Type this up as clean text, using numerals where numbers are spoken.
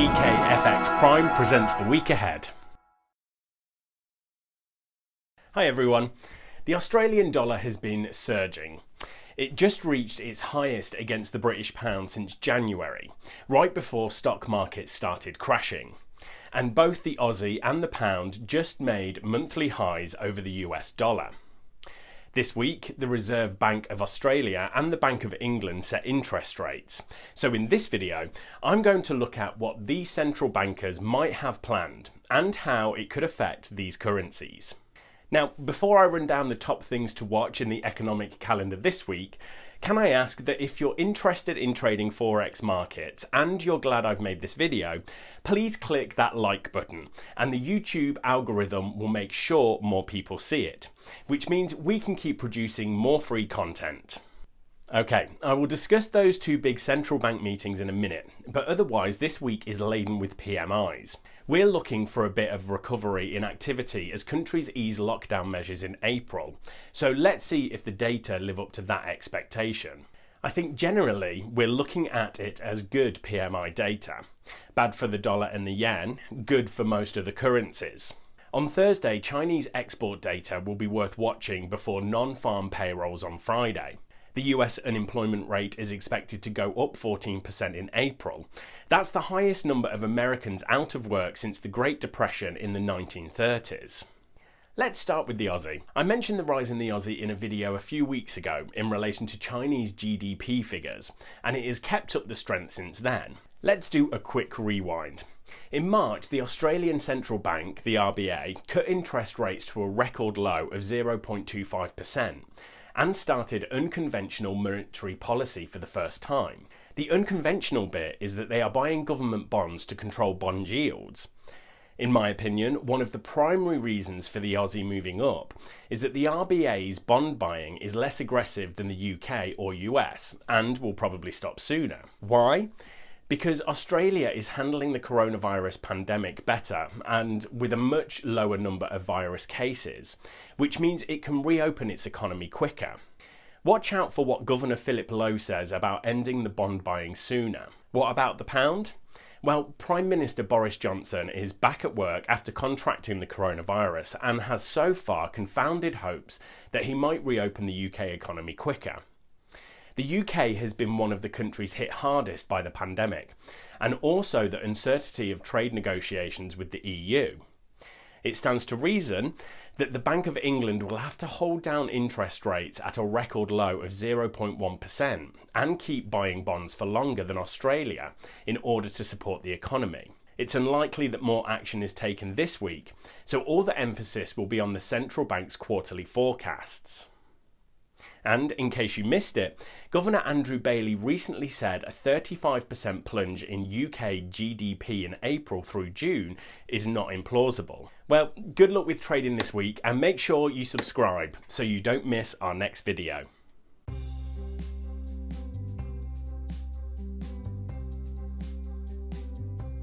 GKFX Prime presents the week ahead. Hi everyone. The Australian dollar has been surging. It just reached its highest against the British pound since January, right before stock markets started crashing. And both the Aussie and the pound just made monthly highs over the US dollar. This week, the Reserve Bank of Australia and the Bank of England set interest rates. So in this video, I'm going to look at what these central bankers might have planned and how it could affect these currencies. Now, before I run down the top things to watch in the economic calendar this week, can I ask that if you're interested in trading Forex markets and you're glad I've made this video, please click that like button and the YouTube algorithm will make sure more people see it, which means we can keep producing more free content. Okay, I will discuss those two big central bank meetings in a minute, but otherwise this week is laden with PMIs. We're looking for a bit of recovery in activity as countries ease lockdown measures in April, so let's see if the data live up to that expectation. I think generally we're looking at it as good PMI data. Bad for the dollar and the yen, good for most of the currencies. On Thursday, Chinese export data will be worth watching before non-farm payrolls on Friday. The US unemployment rate is expected to go up 14% in April. That's the highest number of Americans out of work since the Great Depression in the 1930s. Let's start with the Aussie. I mentioned the rise in the Aussie in a video a few weeks ago in relation to Chinese GDP figures, and it has kept up the strength since then. Let's do a quick rewind. In March, the Australian Central Bank, the RBA, cut interest rates to a record low of 0.25%. and started unconventional monetary policy for the first time. The unconventional bit is that they are buying government bonds to control bond yields. In my opinion, one of the primary reasons for the Aussie moving up is that the RBA's bond buying is less aggressive than the UK or US and will probably stop sooner. Why? Because Australia is handling the coronavirus pandemic better and with a much lower number of virus cases, which means it can reopen its economy quicker. Watch out for what Governor Philip Lowe says about ending the bond buying sooner. What about the pound? Well, Prime Minister Boris Johnson is back at work after contracting the coronavirus and has so far confounded hopes that he might reopen the UK economy quicker. The UK has been one of the countries hit hardest by the pandemic, and also the uncertainty of trade negotiations with the EU. It stands to reason that the Bank of England will have to hold down interest rates at a record low of 0.1% and keep buying bonds for longer than Australia in order to support the economy. It's unlikely that more action is taken this week, so all the emphasis will be on the central bank's quarterly forecasts. And in case you missed it, Governor Andrew Bailey recently said a 35% plunge in UK GDP in April through June is not implausible. Well, good luck with trading this week and make sure you subscribe so you don't miss our next video.